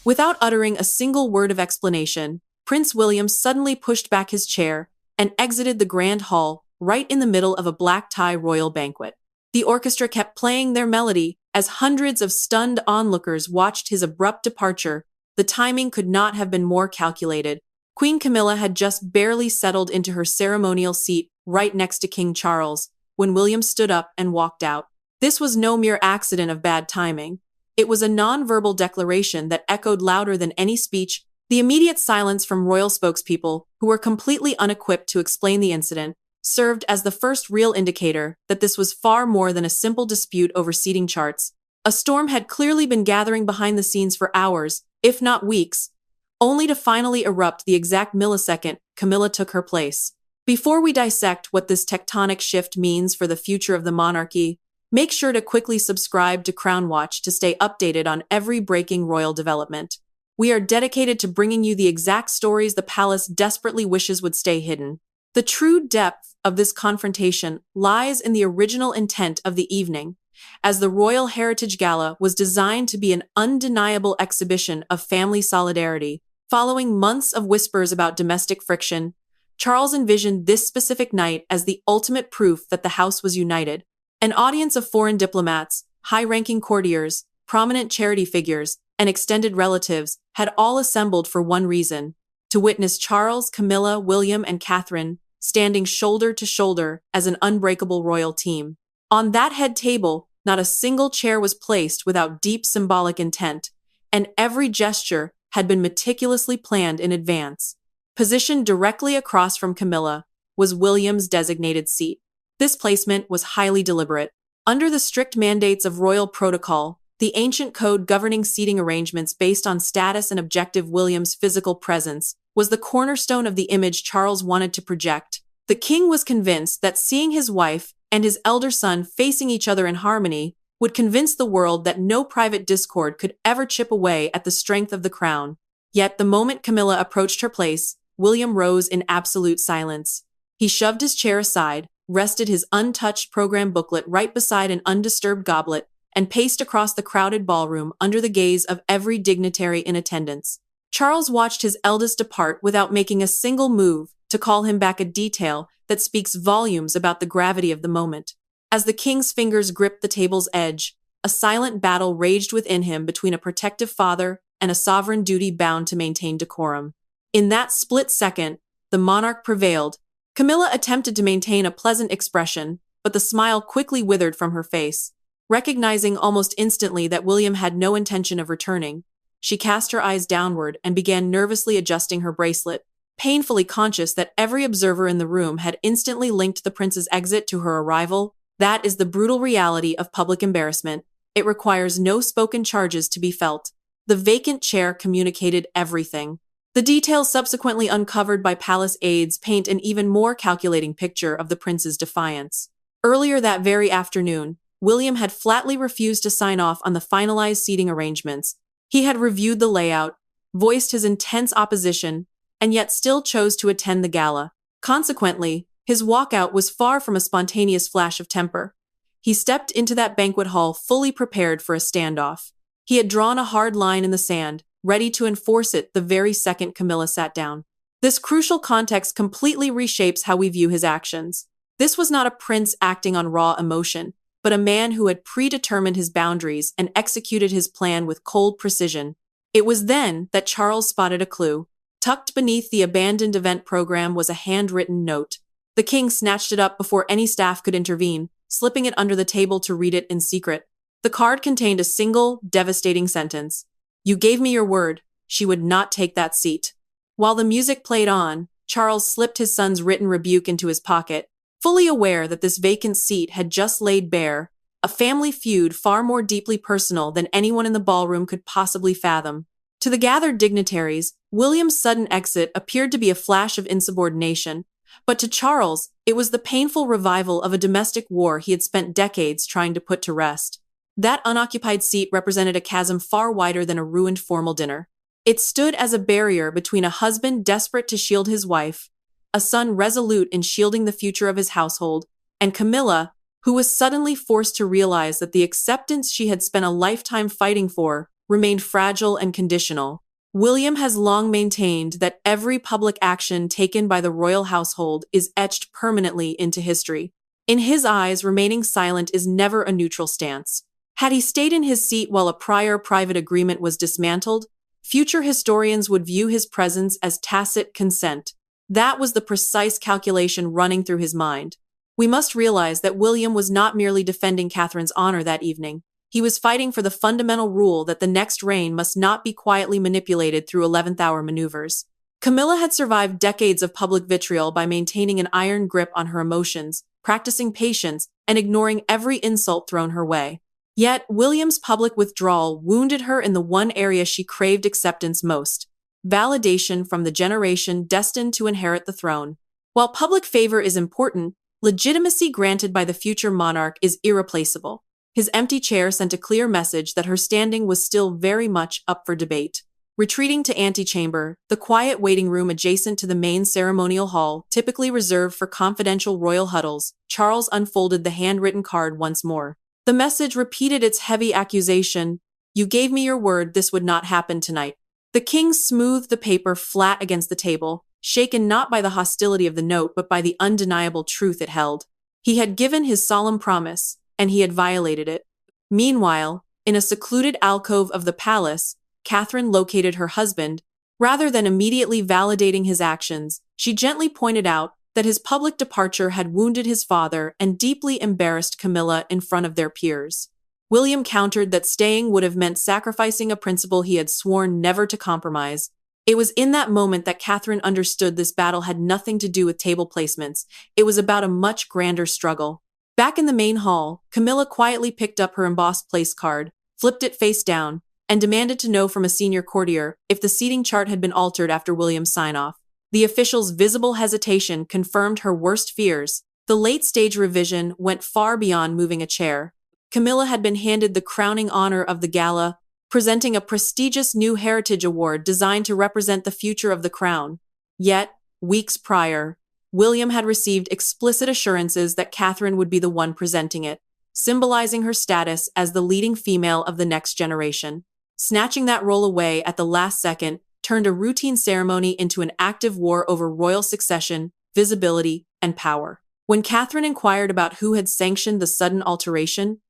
Without uttering a single word of explanation, Prince William suddenly pushed back his chair and exited the grand hall right in the middle of a black-tie royal banquet. The orchestra kept playing their melody as hundreds of stunned onlookers watched his abrupt departure. The timing could not have been more calculated. Queen Camilla had just barely settled into her ceremonial seat right next to King Charles when William stood up and walked out. This was no mere accident of bad timing. It was a non-verbal declaration that echoed louder than any speech. The immediate silence from royal spokespeople, who were completely unequipped to explain the incident, served as the first real indicator that this was far more than a simple dispute over seating charts. A storm had clearly been gathering behind the scenes for hours, if not weeks, only to finally erupt the exact millisecond Camilla took her place. Before we dissect what this tectonic shift means for the future of the monarchy, make sure to quickly subscribe to Crown Watch to stay updated on every breaking royal development. We are dedicated to bringing you the exact stories the palace desperately wishes would stay hidden. The true depth of this confrontation lies in the original intent of the evening, as the Royal Heritage Gala was designed to be an undeniable exhibition of family solidarity. Following months of whispers about domestic friction, Charles envisioned this specific night as the ultimate proof that the house was united. An audience of foreign diplomats, high-ranking courtiers, prominent charity figures, and extended relatives had all assembled for one reason: to witness Charles, Camilla, William, and Catherine standing shoulder to shoulder as an unbreakable royal team. On that head table, not a single chair was placed without deep symbolic intent, and every gesture had been meticulously planned in advance. Positioned directly across from Camilla was William's designated seat. This placement was highly deliberate. Under the strict mandates of royal protocol, the ancient code governing seating arrangements based on status and objective, William's physical presence was the cornerstone of the image Charles wanted to project. The king was convinced that seeing his wife and his elder son facing each other in harmony would convince the world that no private discord could ever chip away at the strength of the crown. Yet the moment Camilla approached her place, William rose in absolute silence. He shoved his chair aside, rested his untouched program booklet right beside an undisturbed goblet, and paced across the crowded ballroom under the gaze of every dignitary in attendance. Charles watched his eldest depart without making a single move. To call him back, a detail that speaks volumes about the gravity of the moment. As the king's fingers gripped the table's edge, a silent battle raged within him between a protective father and a sovereign duty bound to maintain decorum. In that split second, the monarch prevailed. Camilla attempted to maintain a pleasant expression, but the smile quickly withered from her face. Recognizing almost instantly that William had no intention of returning, she cast her eyes downward and began nervously adjusting her bracelet, painfully conscious that every observer in the room had instantly linked the prince's exit to her arrival. That is the brutal reality of public embarrassment. It requires no spoken charges to be felt. The vacant chair communicated everything. The details subsequently uncovered by palace aides paint an even more calculating picture of the prince's defiance. Earlier that very afternoon, William had flatly refused to sign off on the finalized seating arrangements. He had reviewed the layout, voiced his intense opposition, and yet still chose to attend the gala. Consequently, his walkout was far from a spontaneous flash of temper. He stepped into that banquet hall fully prepared for a standoff. He had drawn a hard line in the sand, ready to enforce it the very second Camilla sat down. This crucial context completely reshapes how we view his actions. This was not a prince acting on raw emotion, but a man who had predetermined his boundaries and executed his plan with cold precision. It was then that Charles spotted a clue. Tucked beneath the abandoned event program was a handwritten note. The king snatched it up before any staff could intervene, slipping it under the table to read it in secret. The card contained a single, devastating sentence. "You gave me your word. She would not take that seat." While the music played on, Charles slipped his son's written rebuke into his pocket, fully aware that this vacant seat had just laid bare a family feud far more deeply personal than anyone in the ballroom could possibly fathom. To the gathered dignitaries, William's sudden exit appeared to be a flash of insubordination, but to Charles, it was the painful revival of a domestic war he had spent decades trying to put to rest. That unoccupied seat represented a chasm far wider than a ruined formal dinner. It stood as a barrier between a husband desperate to shield his wife, a son resolute in shielding the future of his household, and Camilla, who was suddenly forced to realize that the acceptance she had spent a lifetime fighting for remained fragile and conditional. William has long maintained that every public action taken by the royal household is etched permanently into history. In his eyes, remaining silent is never a neutral stance. Had he stayed in his seat while a prior private agreement was dismantled, future historians would view his presence as tacit consent. That was the precise calculation running through his mind. We must realize that William was not merely defending Catherine's honor that evening. He was fighting for the fundamental rule that the next reign must not be quietly manipulated through 11th-hour maneuvers. Camilla had survived decades of public vitriol by maintaining an iron grip on her emotions, practicing patience, and ignoring every insult thrown her way. Yet, William's public withdrawal wounded her in the one area she craved acceptance most: validation from the generation destined to inherit the throne. While public favor is important, legitimacy granted by the future monarch is irreplaceable. His empty chair sent a clear message that her standing was still very much up for debate. Retreating to antechamber, the quiet waiting room adjacent to the main ceremonial hall, typically reserved for confidential royal huddles, Charles unfolded the handwritten card once more. The message repeated its heavy accusation: "You gave me your word this would not happen tonight." The king smoothed the paper flat against the table, shaken not by the hostility of the note but by the undeniable truth it held. He had given his solemn promise, and he had violated it. Meanwhile, in a secluded alcove of the palace, Catherine located her husband. Rather than immediately validating his actions, she gently pointed out that his public departure had wounded his father and deeply embarrassed Camilla in front of their peers. William countered that staying would have meant sacrificing a principle he had sworn never to compromise. It was in that moment that Catherine understood this battle had nothing to do with table placements. It was about a much grander struggle. Back in the main hall, Camilla quietly picked up her embossed place card, flipped it face down, and demanded to know from a senior courtier if the seating chart had been altered after William's sign-off. The official's visible hesitation confirmed her worst fears. The late-stage revision went far beyond moving a chair. Camilla had been handed the crowning honor of the gala, presenting a prestigious new heritage award designed to represent the future of the crown. Yet, weeks prior, William had received explicit assurances that Catherine would be the one presenting it, symbolizing her status as the leading female of the next generation. Snatching that role away at the last second turned a routine ceremony into an active war over royal succession, visibility, and power. When Catherine inquired about who had sanctioned the sudden alteration,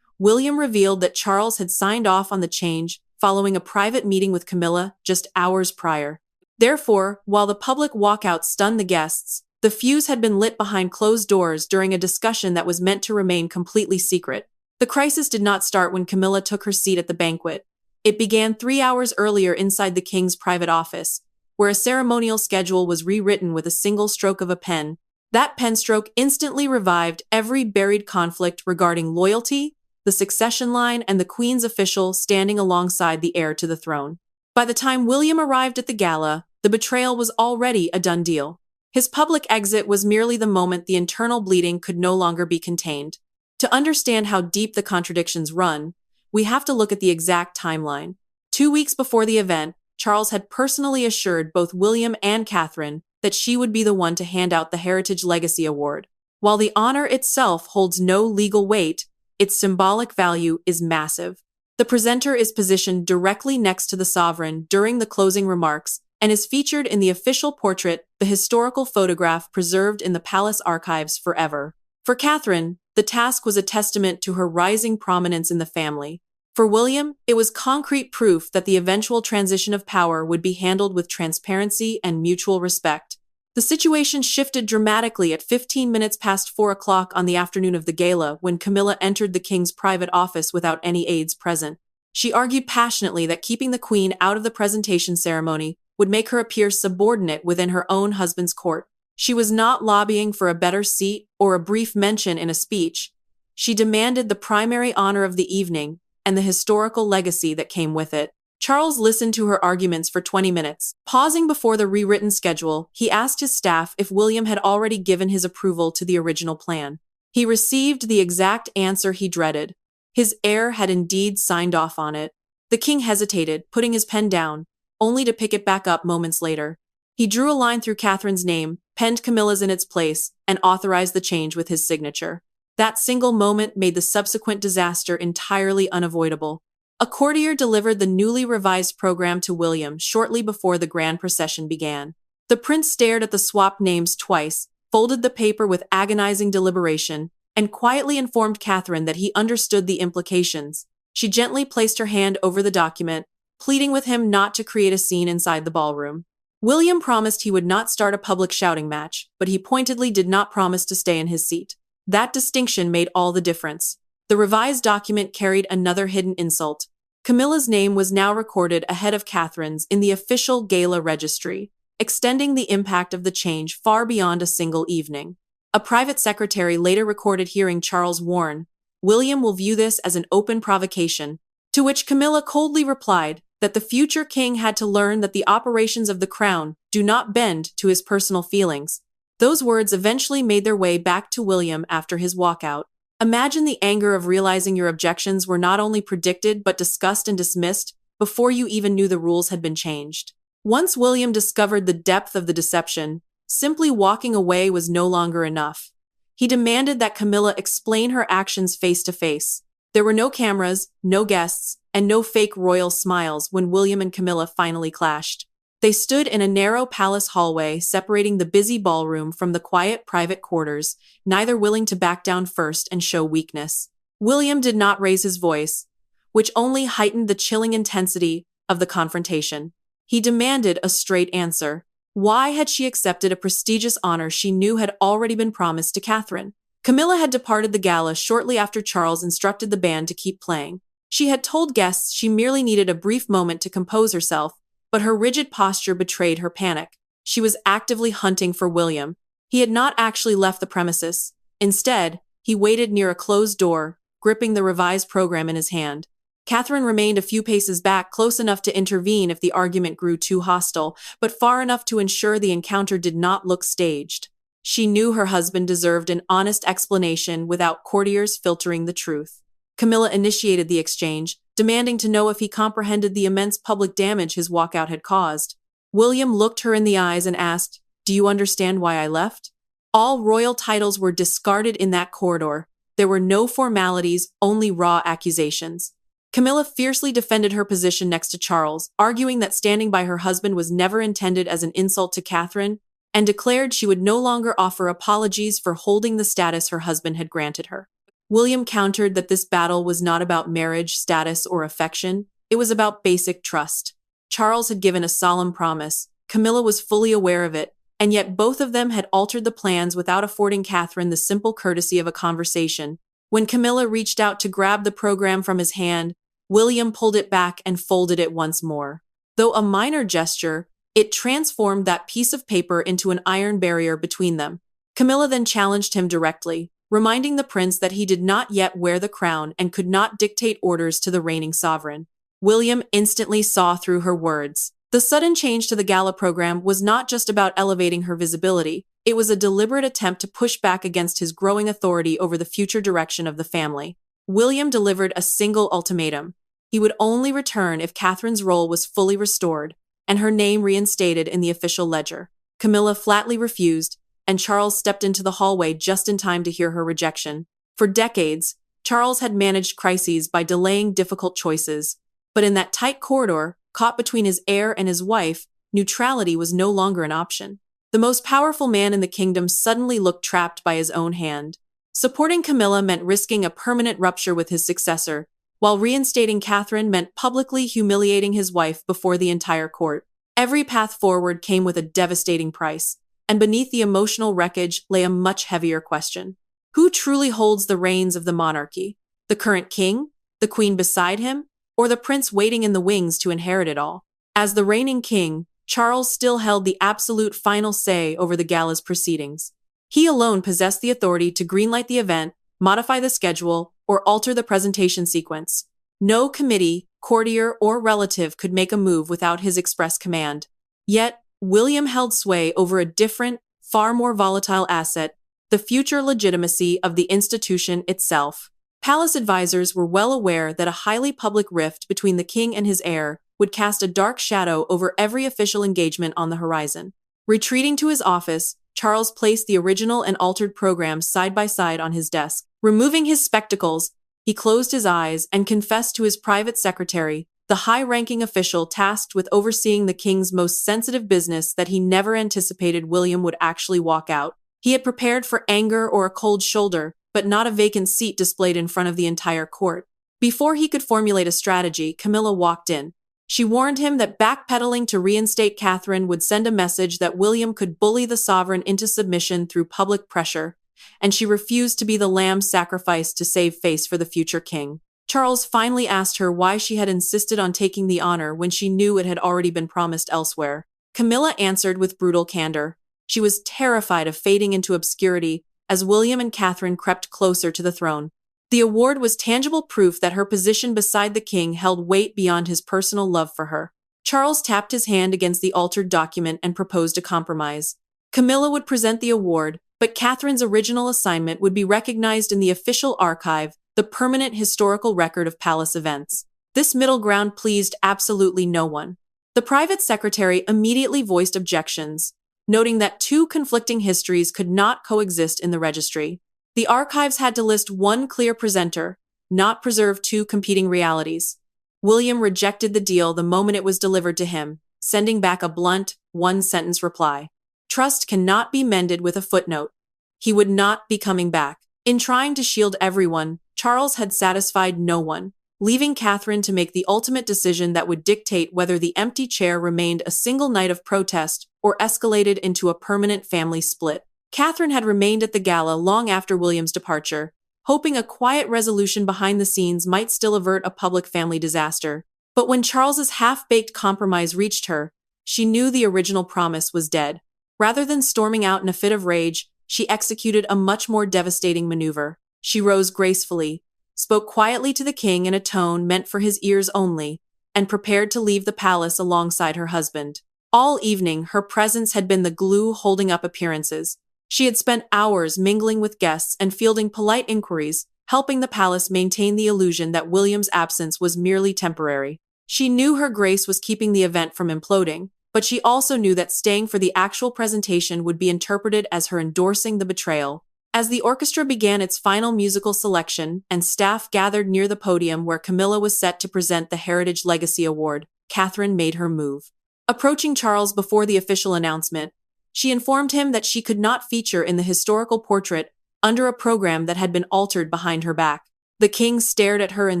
William revealed that Charles had signed off on the change following a private meeting with Camilla just hours prior. Therefore, while the public walkout stunned the guests, the fuse had been lit behind closed doors during a discussion that was meant to remain completely secret. The crisis did not start when Camilla took her seat at the banquet. It began 3 hours earlier inside the king's private office, where a ceremonial schedule was rewritten with a single stroke of a pen. That pen stroke instantly revived every buried conflict regarding loyalty, the succession line, and the queen's official standing alongside the heir to the throne. By the time William arrived at the gala, the betrayal was already a done deal. His public exit was merely the moment the internal bleeding could no longer be contained. To understand how deep the contradictions run, we have to look at the exact timeline. 2 weeks before the event, Charles had personally assured both William and Catherine that she would be the one to hand out the Heritage Legacy Award. While the honor itself holds no legal weight, its symbolic value is massive. The presenter is positioned directly next to the sovereign during the closing remarks and is featured in the official portrait, the historical photograph preserved in the palace archives forever. For Catherine, the task was a testament to her rising prominence in the family. For William, it was concrete proof that the eventual transition of power would be handled with transparency and mutual respect. The situation shifted dramatically at 15 minutes past 4 o'clock on the afternoon of the gala when Camilla entered the king's private office without any aides present. She argued passionately that keeping the queen out of the presentation ceremony would make her appear subordinate within her own husband's court. She was not lobbying for a better seat or a brief mention in a speech. She demanded the primary honor of the evening and the historical legacy that came with it. Charles listened to her arguments for 20 minutes. Pausing before the rewritten schedule, he asked his staff if William had already given his approval to the original plan. He received the exact answer he dreaded. His heir had indeed signed off on it. The king hesitated, putting his pen down, only to pick it back up moments later. He drew a line through Catherine's name, penned Camilla's in its place, and authorized the change with his signature. That single moment made the subsequent disaster entirely unavoidable. A courtier delivered the newly revised program to William shortly before the grand procession began. The prince stared at the swapped names twice, folded the paper with agonizing deliberation, and quietly informed Catherine that he understood the implications. She gently placed her hand over the document, pleading with him not to create a scene inside the ballroom. William promised he would not start a public shouting match, but he pointedly did not promise to stay in his seat. That distinction made all the difference. The revised document carried another hidden insult. Camilla's name was now recorded ahead of Catherine's in the official gala registry, extending the impact of the change far beyond a single evening. A private secretary later recorded hearing Charles warn, "William will view this as an open provocation," to which Camilla coldly replied that the future king had to learn that the operations of the crown do not bend to his personal feelings. Those words eventually made their way back to William after his walkout. Imagine the anger of realizing your objections were not only predicted but discussed and dismissed before you even knew the rules had been changed. Once William discovered the depth of the deception, simply walking away was no longer enough. He demanded that Camilla explain her actions face to face. There were no cameras, no guests, and no fake royal smiles when William and Camilla finally clashed. They stood in a narrow palace hallway separating the busy ballroom from the quiet private quarters, neither willing to back down first and show weakness. William did not raise his voice, which only heightened the chilling intensity of the confrontation. He demanded a straight answer. Why had she accepted a prestigious honor she knew had already been promised to Catherine? Camilla had departed the gala shortly after Charles instructed the band to keep playing. She had told guests she merely needed a brief moment to compose herself, but her rigid posture betrayed her panic. She was actively hunting for William. He had not actually left the premises. Instead, he waited near a closed door, gripping the revised program in his hand. Catherine remained a few paces back, close enough to intervene if the argument grew too hostile, but far enough to ensure the encounter did not look staged. She knew her husband deserved an honest explanation without courtiers filtering the truth. Camilla initiated the exchange, demanding to know if he comprehended the immense public damage his walkout had caused. William looked her in the eyes and asked, "Do you understand why I left?" All royal titles were discarded in that corridor. There were no formalities, only raw accusations. Camilla fiercely defended her position next to Charles, arguing that standing by her husband was never intended as an insult to Catherine, and declared she would no longer offer apologies for holding the status her husband had granted her. William countered that this battle was not about marriage, status, or affection. It was about basic trust. Charles had given a solemn promise. Camilla was fully aware of it, and yet both of them had altered the plans without affording Catherine the simple courtesy of a conversation. When Camilla reached out to grab the program from his hand, William pulled it back and folded it once more. Though a minor gesture, it transformed that piece of paper into an iron barrier between them. Camilla then challenged him directly, reminding the prince that he did not yet wear the crown and could not dictate orders to the reigning sovereign. William instantly saw through her words. The sudden change to the gala program was not just about elevating her visibility. It was a deliberate attempt to push back against his growing authority over the future direction of the family. William delivered a single ultimatum. He would only return if Catherine's role was fully restored and her name reinstated in the official ledger. Camilla flatly refused, and Charles stepped into the hallway just in time to hear her rejection. For decades, Charles had managed crises by delaying difficult choices, but in that tight corridor, caught between his heir and his wife, neutrality was no longer an option. The most powerful man in the kingdom suddenly looked trapped by his own hand. Supporting Camilla meant risking a permanent rupture with his successor, while reinstating Catherine meant publicly humiliating his wife before the entire court. Every path forward came with a devastating price, and beneath the emotional wreckage lay a much heavier question. Who truly holds the reins of the monarchy? The current king? The queen beside him? Or the prince waiting in the wings to inherit it all? As the reigning king, Charles still held the absolute final say over the gala's proceedings. He alone possessed the authority to greenlight the event, modify the schedule, or alter the presentation sequence. No committee, courtier, or relative could make a move without his express command. Yet, William held sway over a different, far more volatile asset, the future legitimacy of the institution itself. Palace advisors were well aware that a highly public rift between the king and his heir would cast a dark shadow over every official engagement on the horizon. Retreating to his office, Charles placed the original and altered programs side by side on his desk. Removing his spectacles, He closed his eyes and confessed to his private secretary, the high-ranking official tasked with overseeing the king's most sensitive business, that he never anticipated William would actually walk out. He had prepared for anger or a cold shoulder, but not a vacant seat displayed in front of the entire court. Before he could formulate a strategy, Camilla walked in. She warned him that backpedaling to reinstate Catherine would send a message that William could bully the sovereign into submission through public pressure, and she refused to be the lamb sacrificed to save face for the future king. Charles finally asked her why she had insisted on taking the honor when she knew it had already been promised elsewhere. Camilla answered with brutal candor. She was terrified of fading into obscurity as William and Catherine crept closer to the throne. The award was tangible proof that her position beside the king held weight beyond his personal love for her. Charles tapped his hand against the altered document and proposed a compromise. Camilla would present the award, but Catherine's original assignment would be recognized in the official archive, the permanent historical record of palace events. This middle ground pleased absolutely no one. The private secretary immediately voiced objections, noting that two conflicting histories could not coexist in the registry. The archives had to list one clear presenter, not preserve two competing realities. William rejected the deal the moment it was delivered to him, sending back a blunt, one-sentence reply. Trust cannot be mended with a footnote. He would not be coming back. In trying to shield everyone, Charles had satisfied no one, leaving Catherine to make the ultimate decision that would dictate whether the empty chair remained a single night of protest or escalated into a permanent family split. Catherine had remained at the gala long after William's departure, hoping a quiet resolution behind the scenes might still avert a public family disaster. But when Charles's half-baked compromise reached her, she knew the original promise was dead. Rather than storming out in a fit of rage, she executed a much more devastating maneuver. She rose gracefully, spoke quietly to the king in a tone meant for his ears only, and prepared to leave the palace alongside her husband. All evening, her presence had been the glue holding up appearances. She had spent hours mingling with guests and fielding polite inquiries, helping the palace maintain the illusion that William's absence was merely temporary. She knew her grace was keeping the event from imploding, but she also knew that staying for the actual presentation would be interpreted as her endorsing the betrayal. As the orchestra began its final musical selection and staff gathered near the podium where Camilla was set to present the Heritage Legacy Award, Catherine made her move. Approaching Charles before the official announcement, she informed him that she could not feature in the historical portrait under a program that had been altered behind her back. The king stared at her in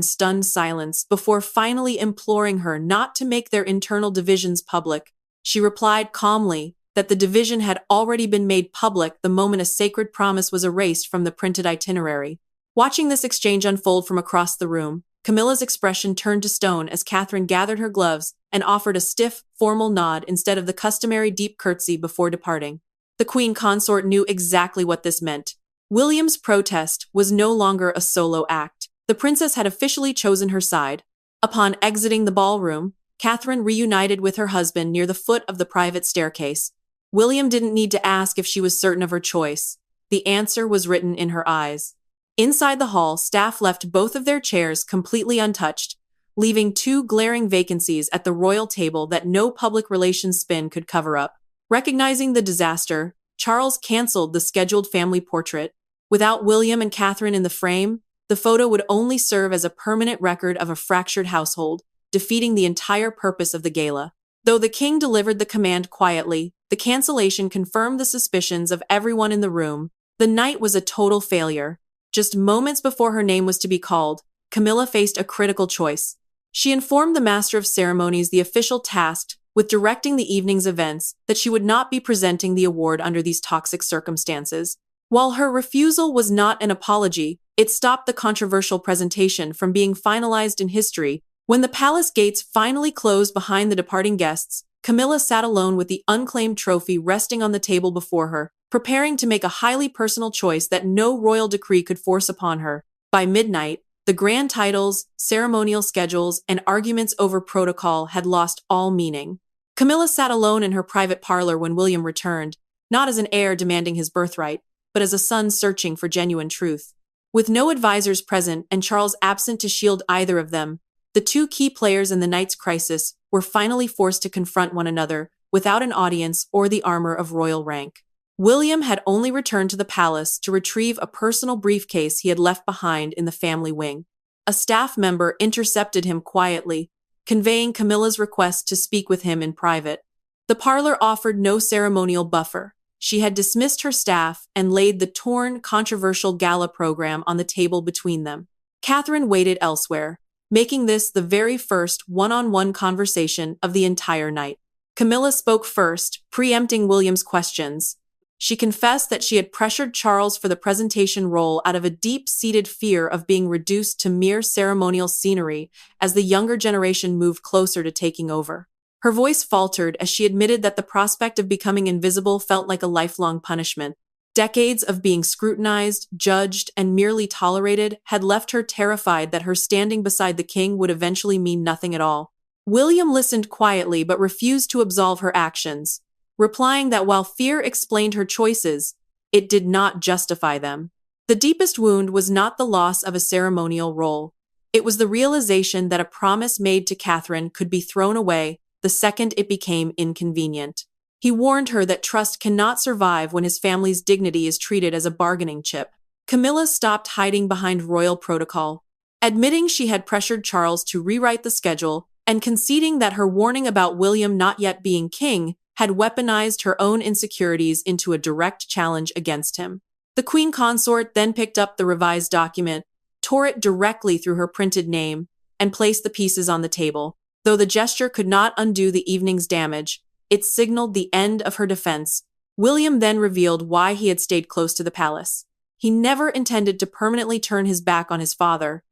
stunned silence before finally imploring her not to make their internal divisions public. She replied calmly that the division had already been made public the moment a sacred promise was erased from the printed itinerary. Watching this exchange unfold from across the room, Camilla's expression turned to stone as Catherine gathered her gloves and offered a stiff, formal nod instead of the customary deep curtsy before departing. The queen consort knew exactly what this meant. William's protest was no longer a solo act. The princess had officially chosen her side. Upon exiting the ballroom, Catherine reunited with her husband near the foot of the private staircase. William didn't need to ask if she was certain of her choice. The answer was written in her eyes. Inside the hall, staff left both of their chairs completely untouched, leaving two glaring vacancies at the royal table that no public relations spin could cover up. Recognizing the disaster, Charles canceled the scheduled family portrait. Without William and Catherine in the frame, the photo would only serve as a permanent record of a fractured household, defeating the entire purpose of the gala. Though the king delivered the command quietly, the cancellation confirmed the suspicions of everyone in the room. The night was a total failure. Just moments before her name was to be called, Camilla faced a critical choice. She informed the master of ceremonies, the official tasked with directing the evening's events, that she would not be presenting the award under these toxic circumstances. While her refusal was not an apology, it stopped the controversial presentation from being finalized in history. When the palace gates finally closed behind the departing guests, Camilla sat alone with the unclaimed trophy resting on the table before her, preparing to make a highly personal choice that no royal decree could force upon her. By midnight, the grand titles, ceremonial schedules, and arguments over protocol had lost all meaning. Camilla sat alone in her private parlor when William returned, not as an heir demanding his birthright, but as a son searching for genuine truth. With no advisors present and Charles absent to shield either of them, the two key players in the night's crisis were finally forced to confront one another without an audience or the armor of royal rank. William had only returned to the palace to retrieve a personal briefcase he had left behind in the family wing. a staff member intercepted him quietly, conveying Camilla's request to speak with him in private. The parlor offered no ceremonial buffer. She had dismissed her staff and laid the torn, controversial gala program on the table between them. Catherine waited elsewhere, making this the very first one-on-one conversation of the entire night. Camilla spoke first, preempting William's questions. She confessed that she had pressured Charles for the presentation role out of a deep-seated fear of being reduced to mere ceremonial scenery as the younger generation moved closer to taking over. Her voice faltered as she admitted that the prospect of becoming invisible felt like a lifelong punishment. Decades of being scrutinized, judged, and merely tolerated had left her terrified that her standing beside the king would eventually mean nothing at all. William listened quietly but refused to absolve her actions, replying that while fear explained her choices, it did not justify them. The deepest wound was not the loss of a ceremonial role. It was the realization that a promise made to Catherine could be thrown away the second it became inconvenient. He warned her that trust cannot survive when his family's dignity is treated as a bargaining chip. Camilla stopped hiding behind royal protocol, admitting she had pressured Charles to rewrite the schedule and conceding that her warning about William not yet being king had weaponized her own insecurities into a direct challenge against him. The queen consort then picked up the revised document, tore it directly through her printed name, and placed the pieces on the table. Though the gesture could not undo the evening's damage, it signaled the end of her defense. William then revealed why he had stayed close to the palace. He never intended to permanently turn his back on his father,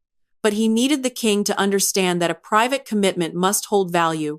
but he needed the king to understand that a private commitment must hold value,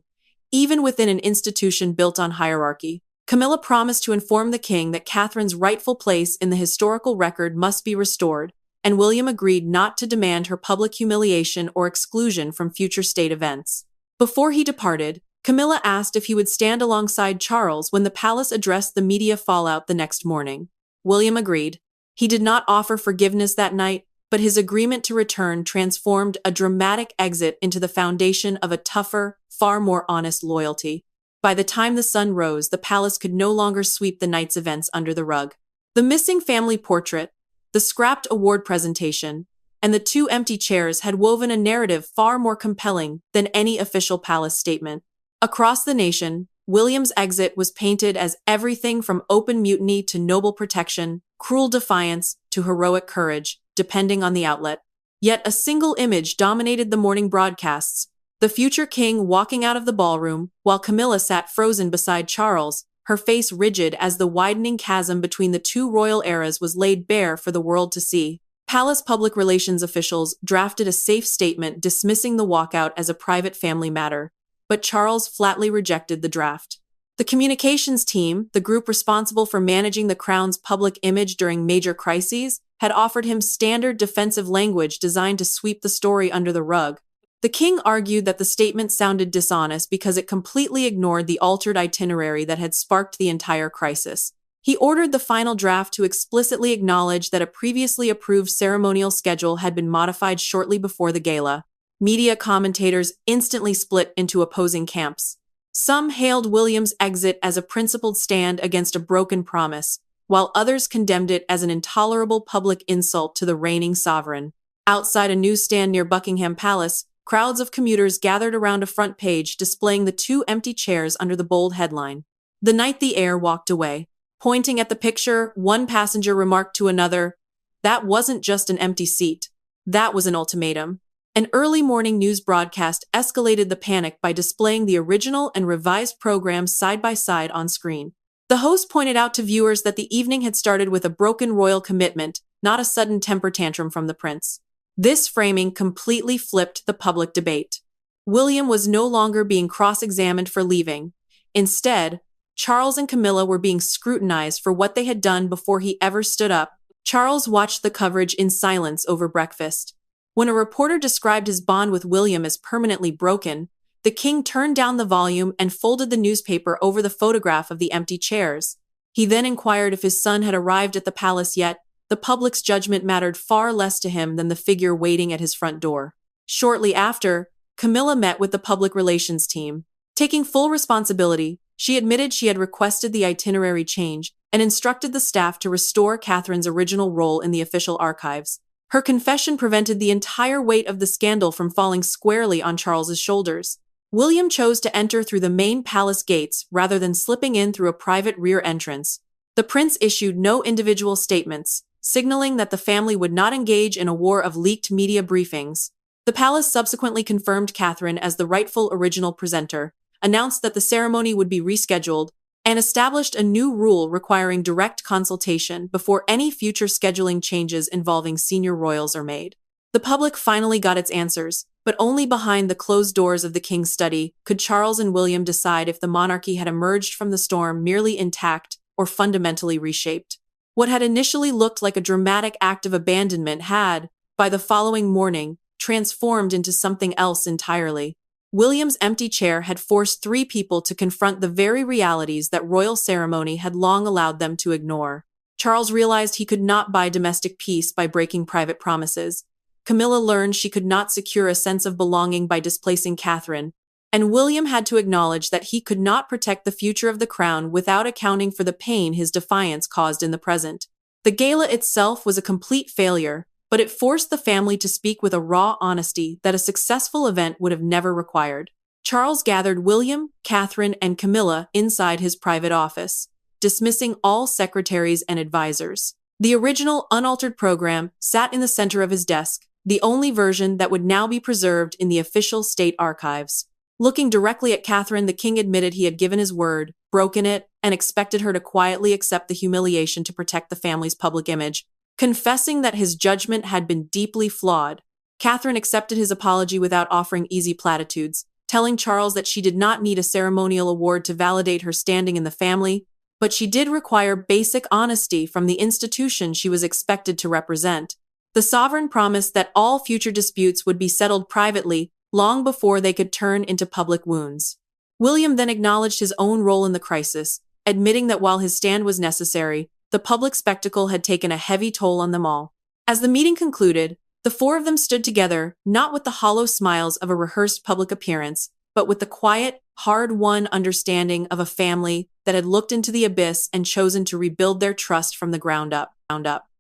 even within an institution built on hierarchy. Camilla promised to inform the king that Catherine's rightful place in the historical record must be restored, and William agreed not to demand her public humiliation or exclusion from future state events. Before he departed, Camilla asked if he would stand alongside Charles when the palace addressed the media fallout the next morning. William agreed. He did not offer forgiveness that night, but his agreement to return transformed a dramatic exit into the foundation of a tougher, far more honest loyalty. By the time the sun rose, the palace could no longer sweep the night's events under the rug. The missing family portrait, the scrapped award presentation, and the 2 empty chairs had woven a narrative far more compelling than any official palace statement. Across the nation, William's exit was painted as everything from open mutiny to noble protection, cruel defiance to heroic courage, depending on the outlet. Yet a single image dominated the morning broadcasts: the future king walking out of the ballroom, while Camilla sat frozen beside Charles, her face rigid as the widening chasm between the 2 royal eras was laid bare for the world to see. Palace public relations officials drafted a safe statement dismissing the walkout as a private family matter, but Charles flatly rejected the draft. The communications team, the group responsible for managing the crown's public image during major crises, had offered him standard defensive language designed to sweep the story under the rug. The king argued that the statement sounded dishonest because it completely ignored the altered itinerary that had sparked the entire crisis. He ordered the final draft to explicitly acknowledge that a previously approved ceremonial schedule had been modified shortly before the gala. Media commentators instantly split into opposing camps. Some hailed William's exit as a principled stand against a broken promise, while others condemned it as an intolerable public insult to the reigning sovereign. Outside a newsstand near Buckingham Palace, crowds of commuters gathered around a front page displaying the 2 empty chairs under the bold headline. The night the heir walked away. Pointing at the picture, one passenger remarked to another, "That wasn't just an empty seat. That was an ultimatum." An early morning news broadcast escalated the panic by displaying the original and revised programs side by side on screen. The host pointed out to viewers that the evening had started with a broken royal commitment, not a sudden temper tantrum from the prince. This framing completely flipped the public debate. William was no longer being cross-examined for leaving. Instead, Charles and Camilla were being scrutinized for what they had done before he ever stood up. Charles watched the coverage in silence over breakfast. When a reporter described his bond with William as permanently broken, the king turned down the volume and folded the newspaper over the photograph of the empty chairs. He then inquired if his son had arrived at the palace yet. The public's judgment mattered far less to him than the figure waiting at his front door. Shortly after, Camilla met with the public relations team. Taking full responsibility, she admitted she had requested the itinerary change and instructed the staff to restore Catherine's original role in the official archives. Her confession prevented the entire weight of the scandal from falling squarely on Charles's shoulders. William chose to enter through the main palace gates rather than slipping in through a private rear entrance. The prince issued no individual statements, signaling that the family would not engage in a war of leaked media briefings. The palace subsequently confirmed Catherine as the rightful original presenter, announced that the ceremony would be rescheduled, and established a new rule requiring direct consultation before any future scheduling changes involving senior royals are made. The public finally got its answers, but only behind the closed doors of the king's study could Charles and William decide if the monarchy had emerged from the storm merely intact or fundamentally reshaped. What had initially looked like a dramatic act of abandonment had, by the following morning, transformed into something else entirely. William's empty chair had forced three people to confront the very realities that royal ceremony had long allowed them to ignore. Charles realized he could not buy domestic peace by breaking private promises. Camilla learned she could not secure a sense of belonging by displacing Catherine, and William had to acknowledge that he could not protect the future of the crown without accounting for the pain his defiance caused in the present. The gala itself was a complete failure, but it forced the family to speak with a raw honesty that a successful event would have never required. Charles gathered William, Catherine, and Camilla inside his private office, dismissing all secretaries and advisors. The original, unaltered program sat in the center of his desk, the only version that would now be preserved in the official state archives. Looking directly at Catherine, the king admitted he had given his word, broken it, and expected her to quietly accept the humiliation to protect the family's public image. Confessing that his judgment had been deeply flawed, Catherine accepted his apology without offering easy platitudes, telling Charles that she did not need a ceremonial award to validate her standing in the family, but she did require basic honesty from the institution she was expected to represent. The sovereign promised that all future disputes would be settled privately long before they could turn into public wounds. William then acknowledged his own role in the crisis, admitting that while his stand was necessary, the public spectacle had taken a heavy toll on them all. As the meeting concluded, the four of them stood together, not with the hollow smiles of a rehearsed public appearance, but with the quiet, hard-won understanding of a family that had looked into the abyss and chosen to rebuild their trust from the ground up.